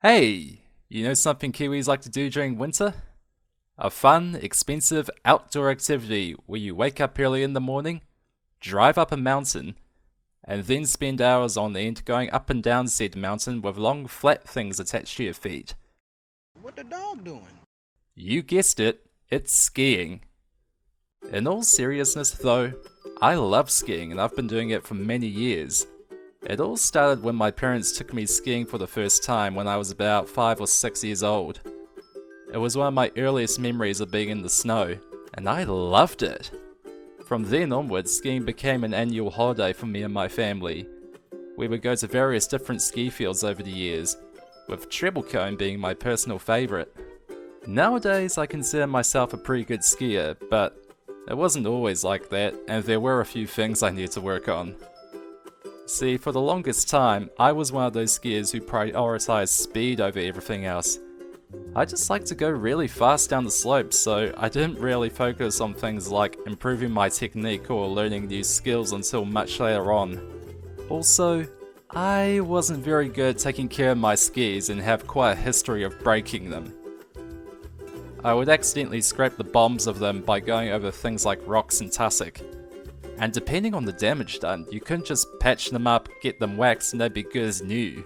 Hey, you know something Kiwis like to do during winter? A fun, expensive outdoor activity where you wake up early in the morning, drive up a mountain, and then spend hours on end going up and down said mountain with long flat things attached to your feet. What the dog doing? You guessed it, it's skiing. In all seriousness though, I love skiing and I've been doing it for many years. It all started when my parents took me skiing for the first time when I was about 5 or 6 years old. It was one of my earliest memories of being in the snow, and I loved it. From then onwards, skiing became an annual holiday for me and my family. We would go to various different ski fields over the years, with Treblecombe being my personal favourite. Nowadays, I consider myself a pretty good skier, but it wasn't always like that, and there were a few things I needed to work on. See, for the longest time, I was one of those skiers who prioritized speed over everything else. I just like to go really fast down the slopes, so I didn't really focus on things like improving my technique or learning new skills until much later on. Also, I wasn't very good at taking care of my skis and have quite a history of breaking them. I would accidentally scrape the bombs of them by going over things like rocks and tussock. And depending on the damage done, you couldn't just patch them up, get them waxed, and they'd be good as new.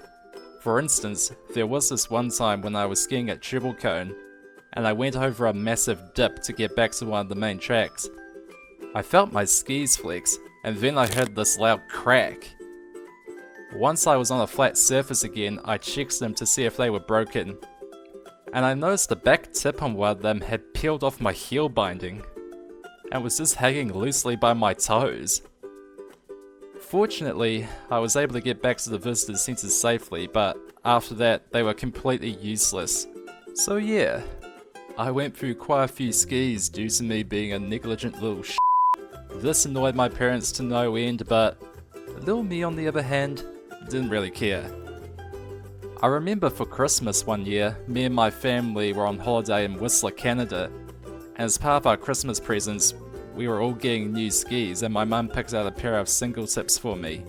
For instance, there was this one time when I was skiing at Treblecombe, and I went over a massive dip to get back to one of the main tracks. I felt my skis flex, and then I heard this loud crack. Once I was on a flat surface again, I checked them to see if they were broken, and I noticed the back tip on one of them had peeled off my heel binding, and was just hanging loosely by my toes. Fortunately, I was able to get back to the visitor's centre safely, but after that, they were completely useless. So yeah, I went through quite a few skis due to me being a negligent little sh**. This annoyed my parents to no end, but little me on the other hand, didn't really care. I remember for Christmas one year, me and my family were on holiday in Whistler, Canada, and as part of our Christmas presents, we were all getting new skis and my mum picked out a pair of single tips for me.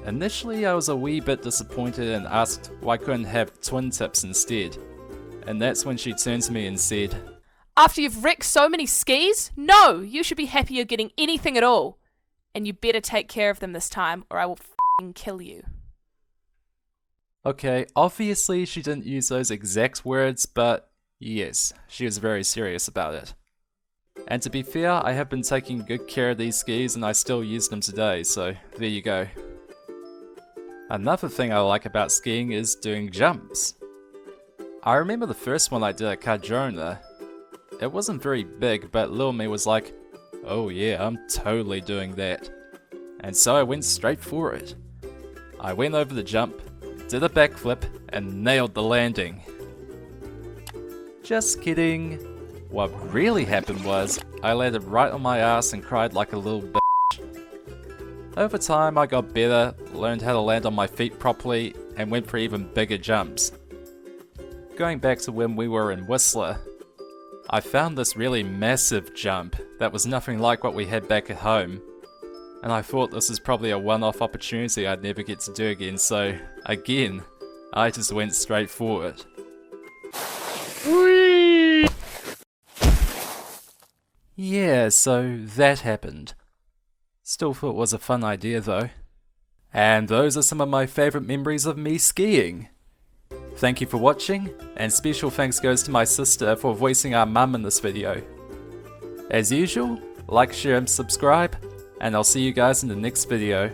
Initially I was a wee bit disappointed and asked why I couldn't have twin tips instead. And that's when she turned to me and said, "After you've wrecked so many skis? No, you should be happy you're getting anything at all. And you better take care of them this time or I will f***ing kill you." Okay, obviously she didn't use those exact words, but yes, she was very serious about it. And to be fair, I have been taking good care of these skis and I still use them today, so there you go. Another thing I like about skiing is doing jumps. I remember the first one I did at Cardrona. It wasn't very big, but little me was like, oh yeah, I'm totally doing that. And so I went straight for it. I went over the jump, did a backflip, and nailed the landing. Just kidding. What really happened was, I landed right on my ass and cried like a little bitch. Over time I got better, learned how to land on my feet properly, and went for even bigger jumps. Going back to when we were in Whistler, I found this really massive jump that was nothing like what we had back at home. And I thought this was probably a one-off opportunity I'd never get to do again, so again, I just went straight for it. Yeah, so that happened. Still thought it was a fun idea though. And those are some of my favourite memories of me skiing. Thank you for watching, and special thanks goes to my sister for voicing our mum in this video. As usual, like, share and subscribe, and I'll see you guys in the next video.